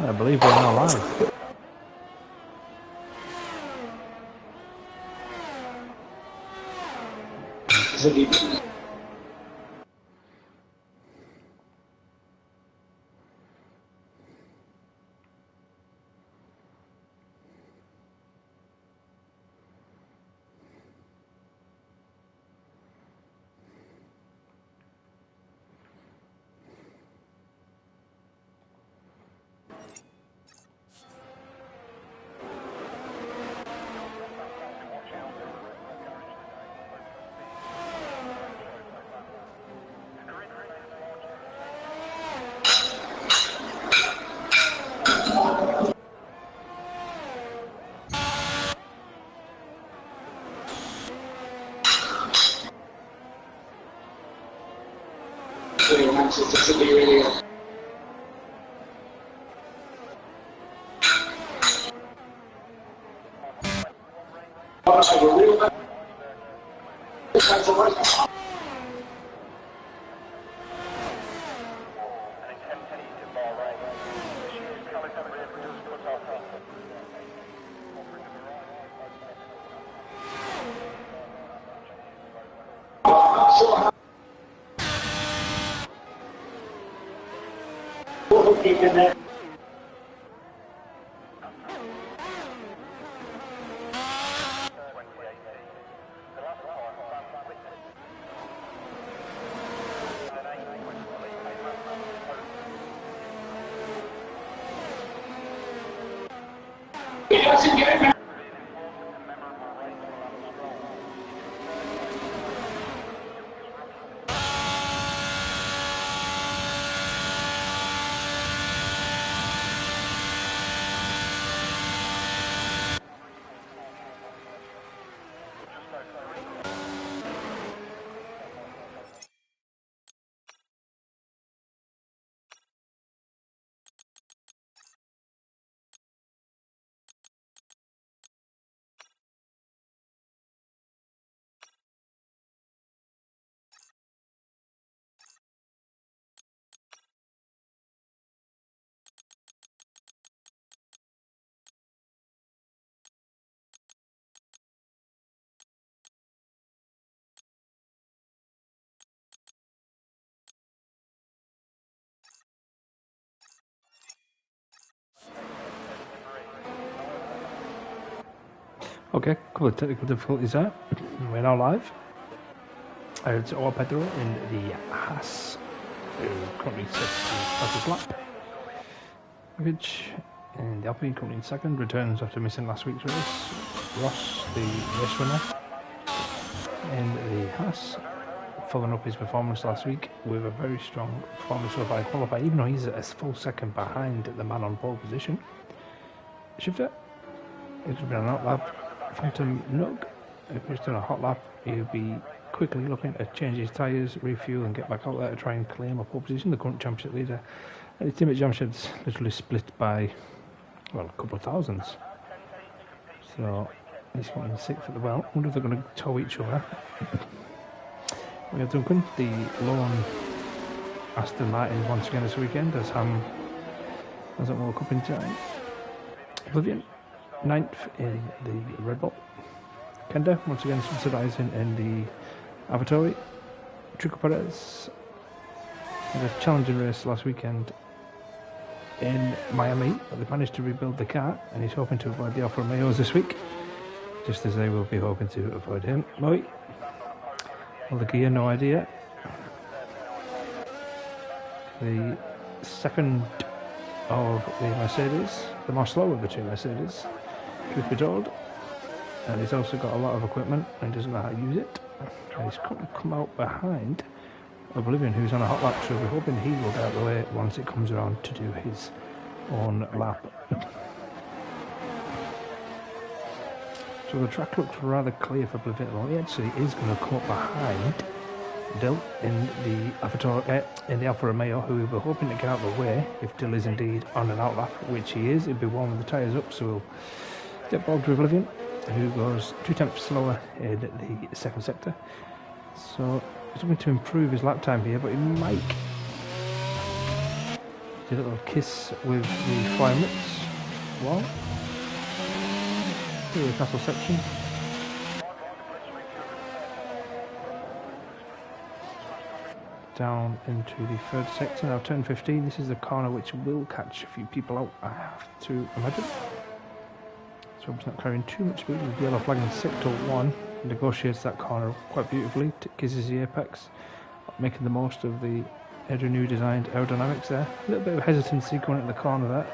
I believe we're now live. Okay, couple of technical difficulties there. We're now live. It's all Pedro in the Haas, who currently sits the fastest lap. Package in the Alpine currently in second, returns after missing last week's race. Ross, the race winner in the Haas, following up his performance last week with a very strong performance so far qualified, even though he's a full second behind the man on pole position. Shifter, it's been an out lap. Phantom Nug, if he's doing a hot lap, he'll be quickly looking to change his tyres, refuel and get back out there to try and claim a pole position, the current championship leader. And the team at championship's literally split by, well, a couple of thousands. So he's coming sixth at the well. I wonder if they're going to tow each other. We have Duncan, the lone Aston Martin once again this weekend, as Ham hasn't woke up in time. Oblivion, 9th in the Red Bull. Kenda, once again subsidising in the AlphaTauri. Trico Perez had a challenging race last weekend in Miami, but they managed to rebuild the car, and he's hoping to avoid the Alfa Romeos this week, just as they will be hoping to avoid him. Moe, well, the gear, no idea. The second of the Mercedes, the more slow of the two Mercedes, truth be told, and he's also got a lot of equipment and doesn't know how to use it, and he's come out behind Oblivion, who's on a hot lap, so we're hoping he will get out of the way once it comes around to do his own lap. So the track looks rather clear for Oblivion. Well, he actually is going to come up behind Dill in the Alfa Romeo, who we were hoping to get out of the way if Dill is indeed on an outlap, which he is. He'll be warming the tyres up, so we'll get bogged with Oblivion, who goes 2 tenths slower in the second sector. So he's looking to improve his lap time here, but he might did a little kiss with the fireworks wall. Here the castle section. Down into the third sector. Now turn 15. This is the corner which will catch a few people out, I have to imagine. So it's not carrying too much speed. The yellow flag in sector 1 negotiates that corner quite beautifully. Kisses the apex, making the most of the new designed aerodynamics there. A little bit of hesitancy going into the corner there.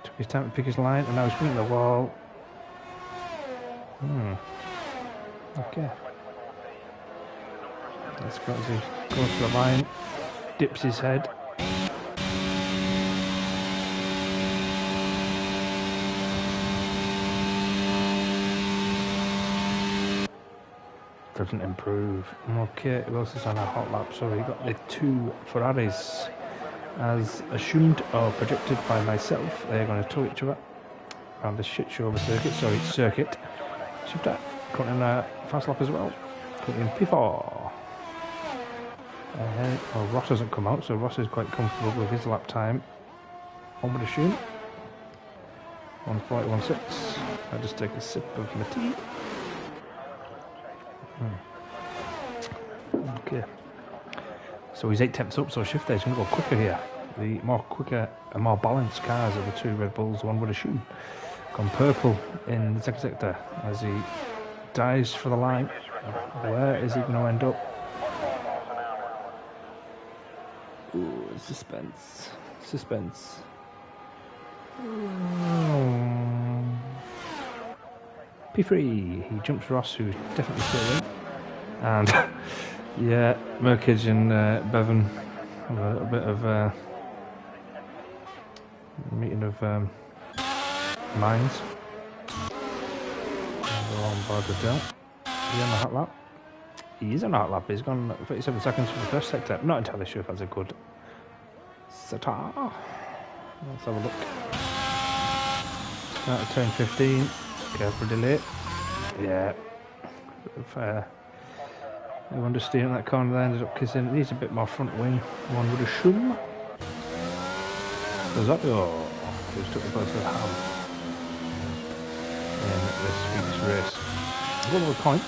Took his time to pick his line, and now he's going into the wall. Okay. Let's go as he goes to the line, dips his head. Doesn't improve. Okay, who else is on our hot lap? So we got the two Ferraris, as assumed or projected by myself. They're going to tow each other around this shit show of a circuit. Sorry, circuit. Shift that. Cutting in a fast lap as well. Cutting in P4. Well, Ross hasn't come out, so Ross is quite comfortable with his lap time. One would assume. 1:41.6. I'll just take a sip of my tea. Okay. So he's 8 tenths up, so shift there's going to go quicker here. The quicker and more balanced cars of the two Red Bulls, one would assume. Gone purple in the second sector as he dives for the line. Where is he going to end up? Ooh, suspense. Suspense. P3. He jumps Ross, who's definitely still in. And yeah, Merkage and Bevan have a little bit of meeting of minds. They're all on board with that. Is he on the hot lap? He is on the hot lap. He's gone 37 seconds from the first sector. I'm not entirely sure if that's a good sector. Let's have a look. Start at turn 15. Careful delay. Yeah. Everyone just steering that corner there, ended up kissing. It needs a bit more front wing, one would assume. Does that go? Just took the place of Ham in this week's race. One more point.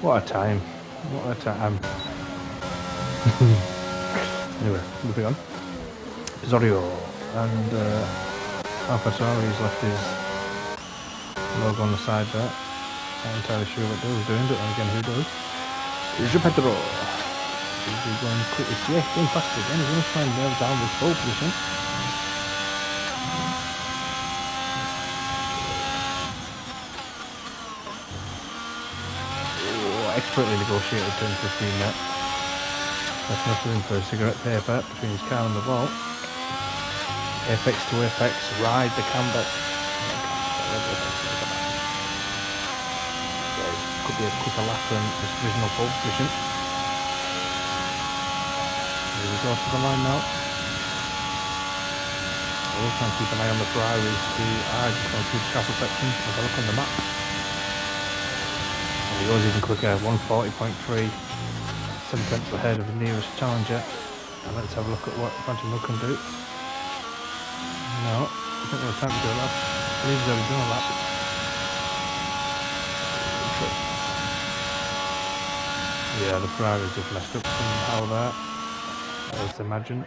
What a time. What a time. Anyway, moving on. Zorio and Alfa Tauri's left his logo on the side there. Not entirely sure what they're doing, but then again, who does? Here's Pedro. He's going quickly. Yeah, going faster again. He's going to try and nail down this pole position. Oh, expertly negotiated turn 15 there. That's enough room for a cigarette paper between his car and the wall. Apex to apex, ride the camber. Could be a quicker lap than this provisional pole position. Here we go to the line now. I will try and keep an eye on the Ferraris. Just going through the castle section. Have a look on the map. And he goes even quicker, 1:40.3. 7 tenths ahead of the nearest challenger. And let's have a look at what Phantom Hook can do. No, I think we're time to do a lap. I believe he's already done a lap. Yeah, the Ferraris have messed up somehow there, as imagined.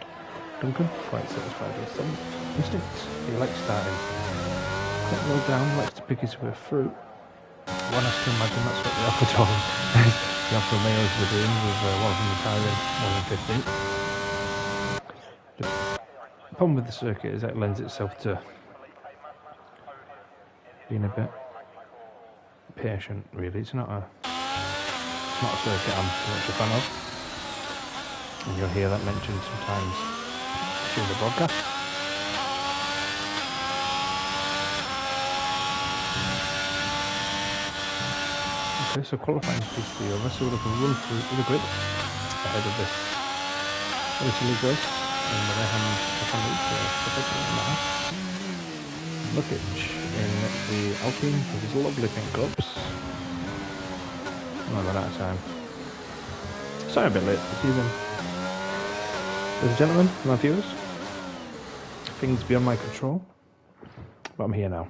Duncan, quite satisfied with some instincts. He likes starting quite well down, likes to pick his way through. One has to imagine that's what the Alfa Tauri, the Alfa Romeos were doing with one of them retiring more than 15. The problem with the circuit is that it lends itself to being a bit patient, really. It's not a circuit I'm too much a fan of, and you'll hear that mentioned sometimes during the broadcast. Okay, so qualifying piece the over, so we'll run through the grid ahead of this Italy race in the Mayhem F1 Luggage in the Alpine with his lovely pink gloves. I'm not out of time. Sorry, a bit late. See you then. Ladies and gentlemen, my viewers, things beyond my control, but I'm here now.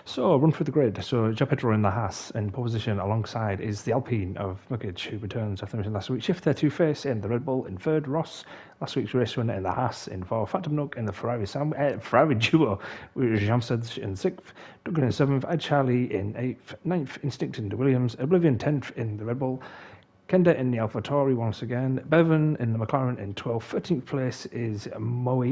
So, run through the grid. So, João in the Haas in pole position alongside is the Alpine of Mugic, who returns after missing last week. Shift their two-face in the Red Bull in third. Ross, last week's race winner in the Haas in fourth. Phantom Nook in the Ferrari duo with Jamsed in sixth. Duggan in seventh. Ed Charlie in eighth. Ninth, Instinct in the Williams. Oblivion 10th in the Red Bull. Kenda in the AlphaTauri once again. Bevan in the McLaren in 12th. 13th place is Moe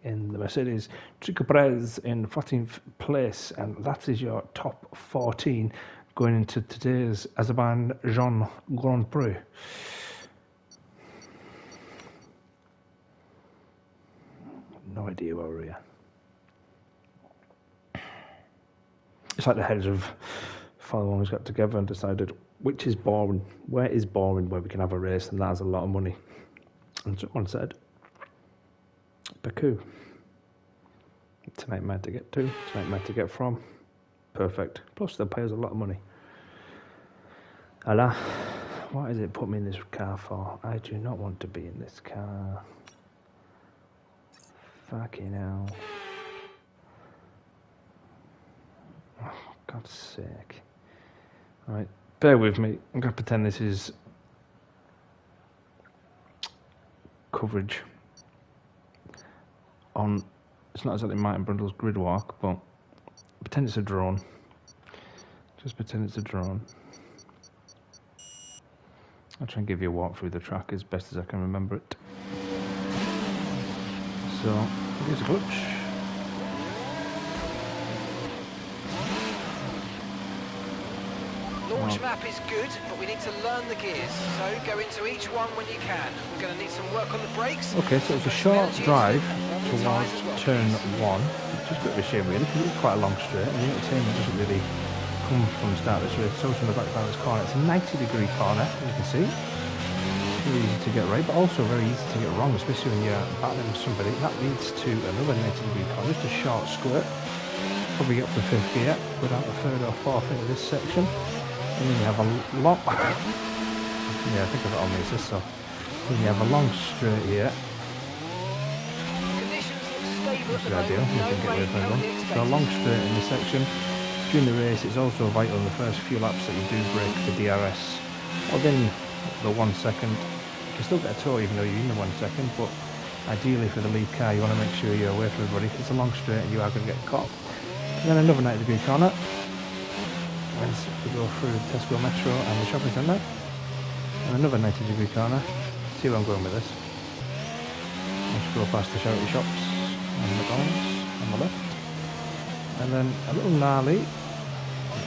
in the Mercedes. Chico Perez in 14th place, and that is your top 14 going into today's Azerbaijan Grand Prix. No idea where we're here. It's like the heads of Formula 1's got together and decided which is boring, where is boring, where we can have a race, and that has a lot of money. And someone said, Baku. Tonight meant to get to, tonight meant to get from. Perfect. Plus they'll pay us a lot of money. Allah, what is it put me in this car for? I do not want to be in this car. Fucking hell. Oh, God's sake. Alright, bear with me. I'm going to pretend this is coverage on, it's not exactly Martin Brundle's grid walk, but pretend it's a drone. Just pretend it's a drone. I'll try and give you a walk through the track as best as I can remember it. So, here's a clutch. Launch map is good, but we need to learn the gears, so go into each one when you can. We're going to need some work on the brakes. Okay, so it's a short drive towards turn 1, which is a bit of a shame really, because it's quite a long straight, and the entertainment doesn't really come from the start of this race. It's also in the back of this corner. It's a 90-degree corner, as you can see. Very easy to get right, but also very easy to get wrong, especially when you're battling with somebody. That leads to another 90-degree corner, just a short squirt. Probably get up to 5th gear, go down to 3rd or 4th into this section. And then you have a long... yeah, I think I've got it on the assist, so... Then you have a long straight here. Which is ideal, you can get away from everyone. So a long straight in this section. During the race, it's also vital in the first few laps that you do break the DRS within the 1 second. You can still get a tow even though you're in the 1 second, but ideally for the lead car you want to make sure you're away from everybody. It's a long straight and you are going to get caught. And then another 90-degree corner. As we go through the Tesco Metro and the shopping centre, and another 90-degree corner. See where I'm going with this. Let's go past the charity shops and the McDonald's on the left, and then a little gnarly,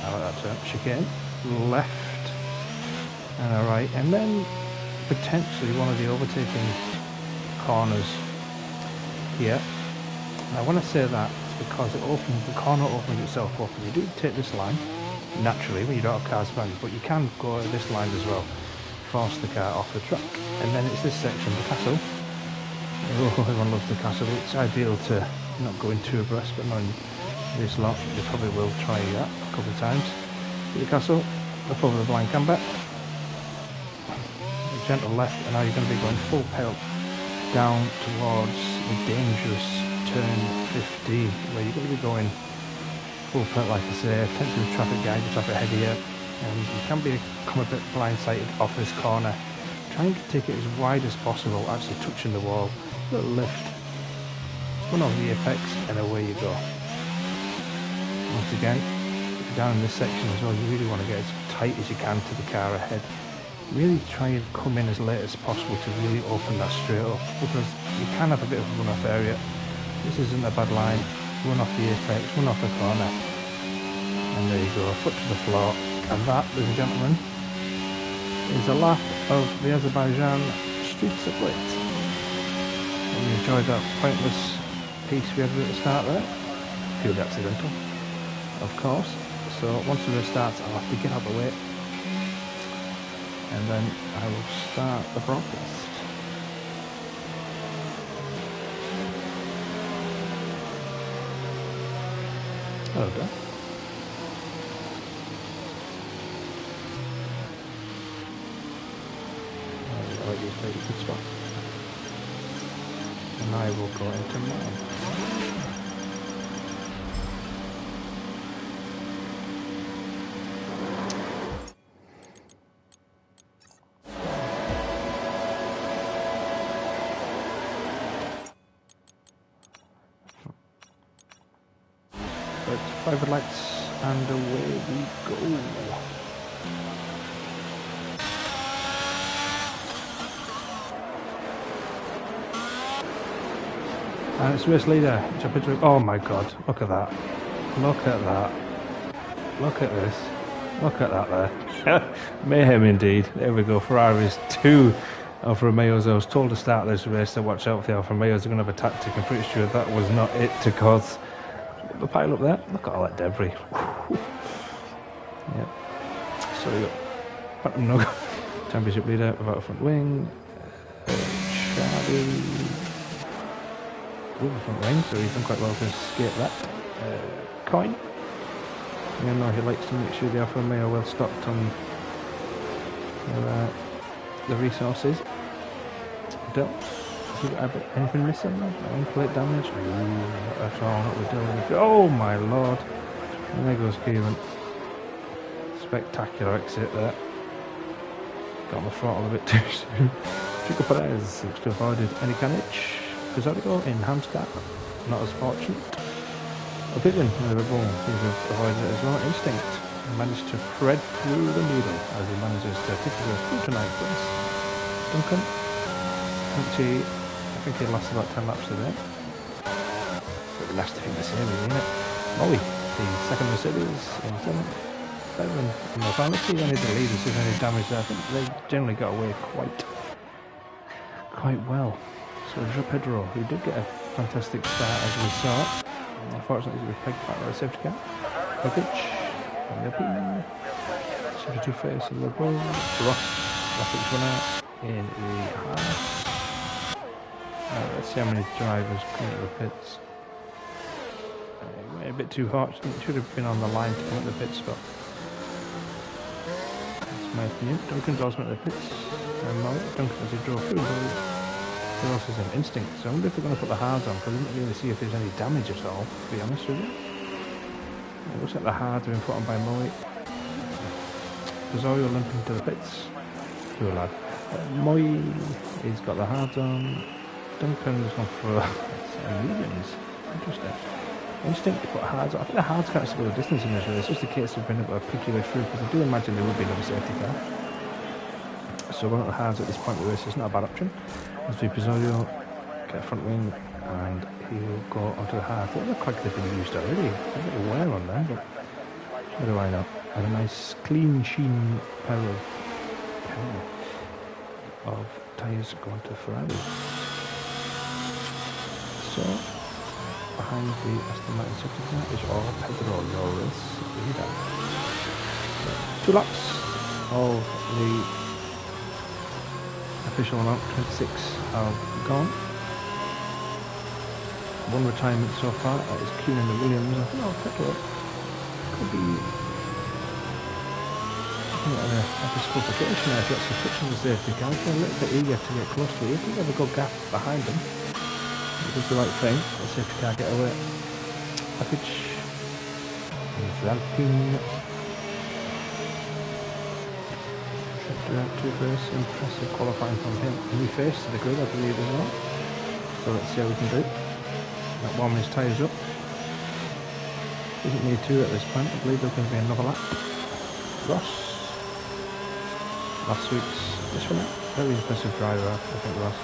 I like that term, chicane, left and a right, and then potentially one of the overtaking corners here. Now when I say that, it's because it opens, the corner opens itself up, and you do take this line naturally when you don't have cars behind you, but you can go at this line as well, force the car off the track. And then it's this section, the castle. Oh, everyone loves the castle. It's ideal to not go in too abreast, but not in this lot. You probably will try that a couple of times. The castle, up over the blind camber, a gentle left, and now you're going to be going full pelt down towards the dangerous turn 15, where you're going to be going full pelt, like I say, attention to traffic guide, the traffic ahead here, and you can become a bit blindsided off this corner. Trying to take it as wide as possible, actually touching the wall, little lift, one over the apex, and away you go. Once again, down in this section as well, you really want to get as tight as you can to the car ahead. Really try and come in as late as possible to really open that straight up, because you can have a bit of a run-off area. This isn't a bad line. Run off the apex, run off the corner, and there you go, foot to the floor. And that, ladies and gentlemen, is a lap of the Azerbaijan street circuit. And you enjoyed that pointless piece we had at the start there, purely accidental, of course. So once the race starts, I'll have to get out of the way, and then I will start the broadcast. Hello there. I like this very good spot. will go into mine. But private lights and away we go. And it's race leader. Jump into. Oh my god! Look at that! Look at that! Look at this! Look at that there! Mayhem indeed. There we go. Ferrari's 2 Alfa Romeos. I was told to start this race to watch out for the Alfa Romeos. They're going to have a tactic. I'm pretty sure that was not it to cause the pile up there. Look at all that debris. Yep. So we got Phantom Nog, championship leader without a front wing. Charlie. Ooh, front wing, so he's done quite well to escape that. Coin. You know, he likes to make sure the Alfa Romeo are well stocked on the resources. Don't. Anything missing? Plate damage? Ooh, not at all. Not with Dylan. Oh my lord! And there goes Kieran. Spectacular exit there. Got on the throttle a bit too soon. Chico Perez looks to have avoided any carnage. Pizzolico in Ham's gap, not as fortunate. Opinion, the ball seems to have avoided it as well. Instinct managed to thread through the needle as he manages to kick his through to ninth place. Duncan, I think he lost about 10 laps today. But the last thing to say, really, isn't it? Molly, the second Mercedes in 7th. In the final, see any of the leaders, if any damage there. I think they generally got away quite well. So Joe Pedro, who did get a fantastic start as we saw. Unfortunately, he was pegged back by the safety car. Package, Alpine, 72 face in the road. Ross, last winner in the half. Let's see how many drivers come into the pits. Went a bit too hot. It should have been on the line to come at the pit stop. That's my opinion. Duncan's also at the pits. Duncan as he drove through the road. There also is an instinct, so I wonder if they're going to put the hards on, because I didn't really see if there's any damage at all, to be honest with you. It looks like the hards have been put on by Moy. Pizzolico limping to the pits. Poor lad. Moy, he's got the hards on. Duncan's gone for mediums. Interesting. Instinct to put hards on. I think the hards can't actually go the distance in this race. It's just a case of being able to pick your way through, because I do imagine there would be another safety car. So going at the hards at this point of the race is not a bad option. As we Pizzolico get a front wing and he'll go onto the hard. They look like they've been used already. A bit of wear on them, but what do I know? And a nice clean sheen pair of tyres going to Ferrari. So behind the Aston Martin safety car is all Pedro Loris leader. 2 laps of the official amount, 26 have gone. 1 retirement so far, that is Keenan and Williams. I think Pedro could be a disqualification there if that's a friction the safety car. He's a little bit eager to get close to it. If he have a good gap behind him, he does the right thing. The safety car get away. Package is Alpine. Two first, impressive qualifying from him. New face to the grid, I believe, as well. So let's see how we can do. Not warming his tyres up. Doesn't need to at this point. I believe there's going to be another lap. Ross. Last week's this one. Very impressive driver. I think the last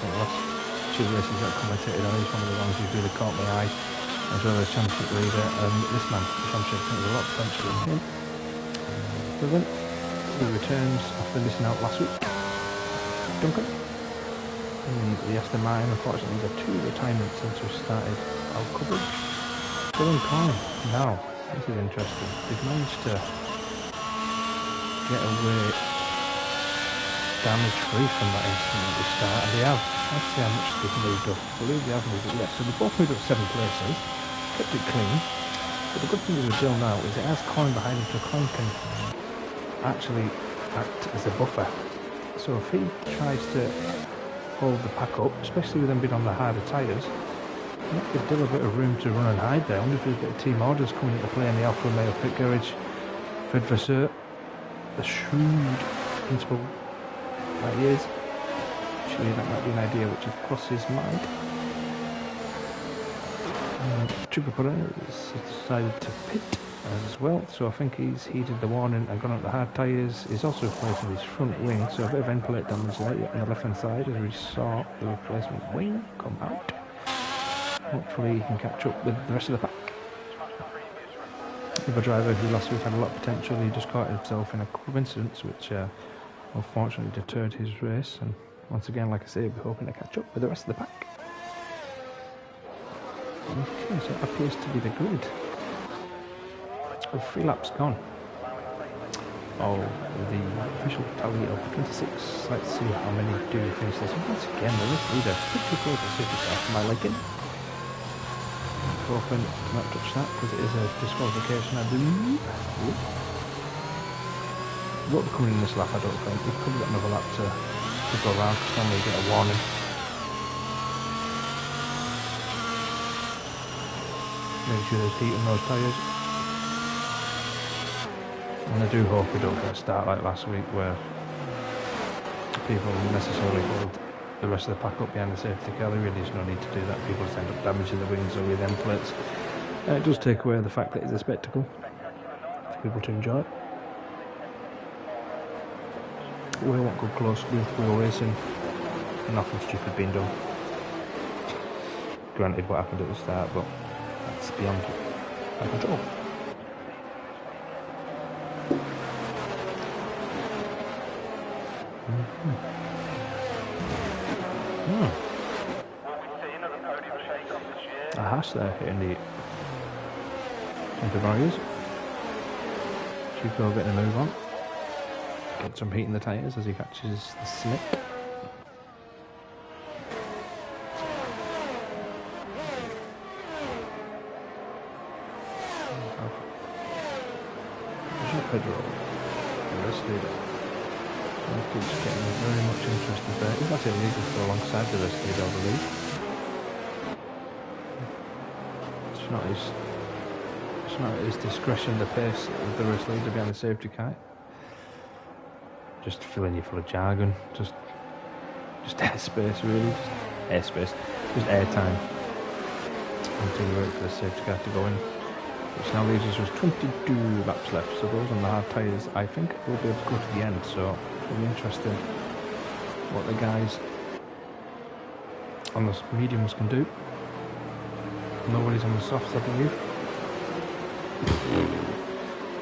2 races that I commentated on. He's one of the ones who really caught my eye, as well as championship leader. This man, the championship, I think there's a lot of potential in him. Brilliant. He returns after missing out last week. Duncan. And the Aston Martin, unfortunately, he's had 2 retirements since we started our coverage. Dylan Coyne. Now, this is interesting. They've managed to get away damage-free from that incident at the start, and they have. Let's see how much they've moved up. I believe they have moved up. Yes, so they've both moved up 7 places. Kept it clean. But the good thing with Dylan now is it has Coyne behind him, so Coyne can actually act as a buffer. So if he tries to hold the pack up, especially with them being on the harder tyres, Might give Dill a bit of room to run and hide there. I wonder if there's a bit of team orders coming into play in the Alfa Romeo pit garage. Fred Vasseur, the shrewd principal that he is. Actually, that might be an idea which has crossed his mind. Triple Perez has decided to pit as well, so I think he's heeded the warning and gone up the hard tyres. He's also replacing his front wing, so a bit of end plate damage there on the left hand side as we saw the replacement wing come out. Hopefully he can catch up with the rest of the pack. Another driver who last week had a lot of potential, he just caught himself in a couple of incidents which unfortunately deterred his race, and once again, like I say, we're hoping to catch up with the rest of the pack. Okay, so that appears to be the grid. With 3 laps gone. Oh, the official tally of 26. Let's see how many do finish this. And once again, the race leader pretty too close to safety car for my liking. Hoping to not touch that because it is a disqualification, I believe. Won't be coming in this lap, I don't think. We've probably got another lap to go around because normally you get a warning. Make sure there's heat in those tyres. And I do hope we don't get a start like last week where people necessarily hold the rest of the pack up behind the safety car. There really is no need to do that. People just end up damaging the wings or with end plates. It does take away the fact that it's a spectacle for people to enjoy. We won't go close with wheel racing. Nothing stupid being done. Granted what happened at the start, but that's beyond our control. A Haas there hitting the barriers. Chico getting a move on. Get some heat in the tyres as he catches the slip. Pedro, the rest leader. He's getting very much interested there. He's actually illegal to go alongside the rest leader, I believe. It's not at his discretion the pace of the race leader behind the safety car. Just filling you full of jargon, just airspace really, just airtime until you wait for the safety car to go in. Which now leaves us with 22 laps left, so those on the hard tyres I think will be able to go to the end, so it'll be interesting what the guys on the mediums can do. Nobody's on the softs, I believe.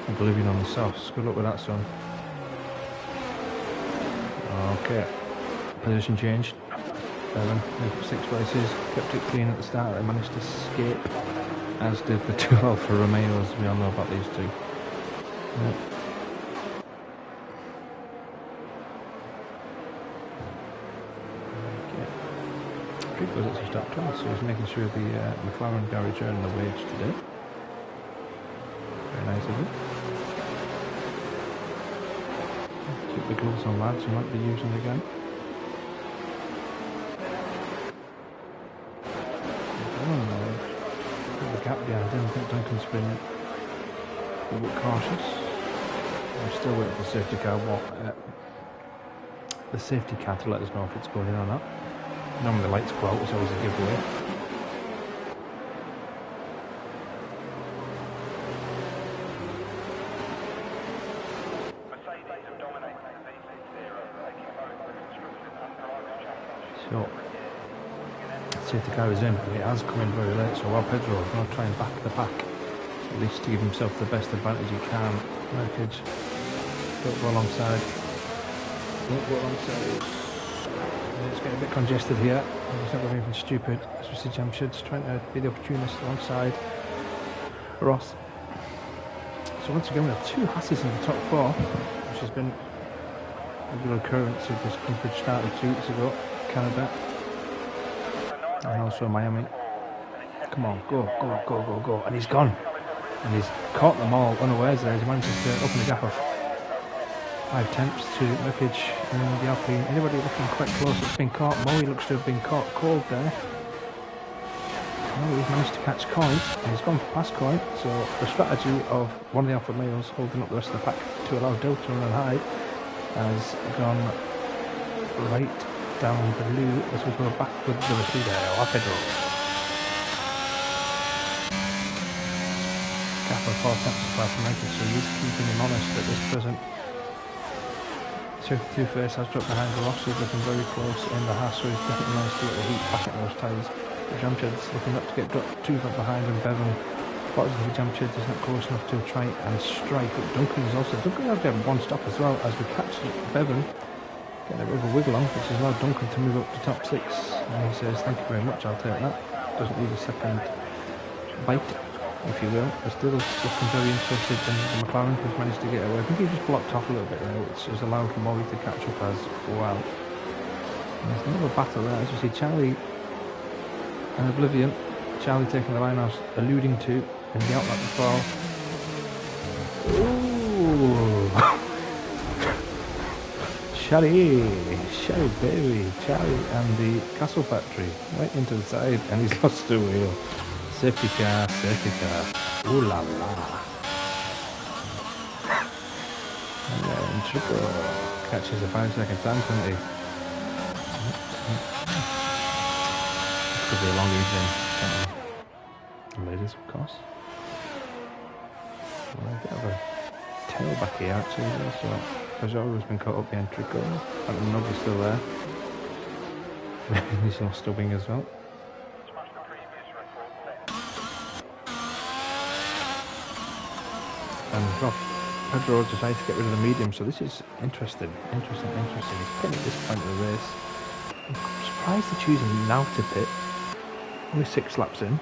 I believe you're on the softs. Good luck with that, son. Okay, position changed. 6 places, kept it clean at the start. They managed to escape, as did the 2 Alfa Romeos. We all know about these two. Pete was actually stopped twice, so he's making sure the McLaren garage earned the wage today. Very nice of him. Keep the gloves on, lads, you might be using the gun. The gap behind him. I think Duncan's been a bit cautious. I'm still waiting for the safety car. The safety car to let us know if it's going in or not. Normally the lights go out, it's always a giveaway. So, safety car is in, but it has come in very late, so while Pedro is going to try and back the pack, at least to give himself the best advantage he can. Wreckage, don't go alongside. Don't go alongside. It's getting a bit congested here. It's not going anything stupid. Especially Jamshed's trying to be the opportunist alongside Ross. So once again we have 2 Hasses in the top 4, which has been a regular occurrence of this coverage started 2 weeks ago. Canada. And also Miami. Come on, go, go, go, go, go. And he's gone. And he's caught them all unawares there. He manages to open the gap of 5 tenths to Nurkic and the Alpine. Anybody looking quite close that's been caught? Moe looks to have been caught cold there. Well, he's managed to catch Coin, and he's gone past Coin, so the strategy of one of the alpha males holding up the rest of the pack to allow Delta to run high has gone right down the loo as we go back with the receiver, Pedro. Gaffer 4 attempts to fire from Michael, so he's keeping him honest at this present. 2 first has dropped behind the Ross, who's looking very close in the Haas, so he's definitely managed to get the heat back at those tyres. Jamched's looking up to get dropped 2 from behind, and Bevan spots the Jamched is not close enough to try and strike, but Duncan is also. Duncan actually had 1 stop as well as we catch Bevan getting a bit of a wiggle on, which has allowed Duncan to move up to top 6. And he says, "Thank you very much, I'll take that." Doesn't need a second bite, if you will. We're still looking very interested in the McLaren, who's managed to get away. I think he just blocked off a little bit there, which has allowed Maury to catch up as well. And there's another battle there, as you see Charlie and Oblivion. Charlie taking the line I was alluding to in the outlap before. Ooh! Charlie baby, Charlie and the Castle Factory right into the side, and he's lost a wheel. Safety car, ooh la la. And then Triple catches a 5-second time penalty. This could be a long evening. Ladies, of course. Well, a bit of a tailback here actually, so Pajot has been caught up behind Trico, and the Nog is still there. He's lost a wing as well. And Pedro decided to get rid of the medium, so this is interesting. He's pitting at this point of the race. I'm surprised they're choosing now to pit. Only 6 laps in.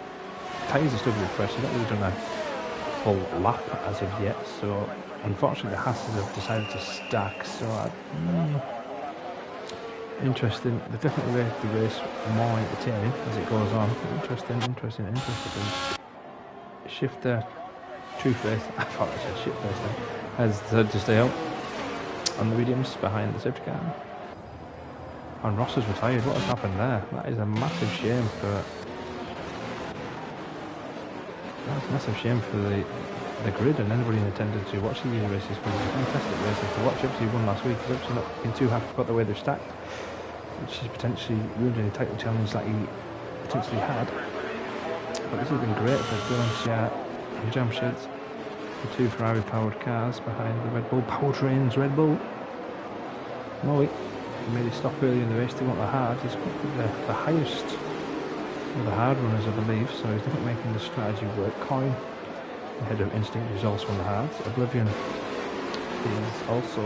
Tyres are still really fresh, they've not really done a full lap as of yet, so unfortunately the Hasses have decided to stack, so interesting. They've definitely made the race more entertaining as it goes on. Interesting. Shifter, True Faith, I thought I said shit first then, has decided to stay up on the mediums behind the safety car. And Ross has retired. What has happened there? That is a massive shame for. That's a massive shame for the grid and anybody in attendance who watches these races, because it's a fantastic races to watch. Obviously won last week, he's obviously not been too happy about the way they're stacked, which has potentially ruined any title challenge that he potentially had. But this has been great for Dylan and Jamsheds, the 2 Ferrari powered cars behind the Red Bull powertrains. Red Bull Moe made his stop early in the race. They want the hard. He's got the highest of the hard runners, I believe, so he's definitely making the strategy work. Coin, the head of Instinct, is also on the hards. Oblivion is also.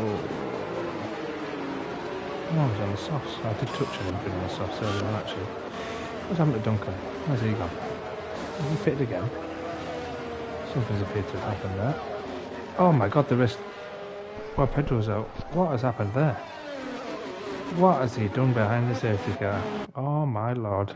Oh, he's on the softs. I did touch on him on the softs earlier on actually. What's happened to Duncan? Where's he gone? Has he pitted again? Something's appeared to have happened there. Oh my god, the rest. Well, Pedro's out. What has happened there? What has he done behind the safety car? Oh my lord.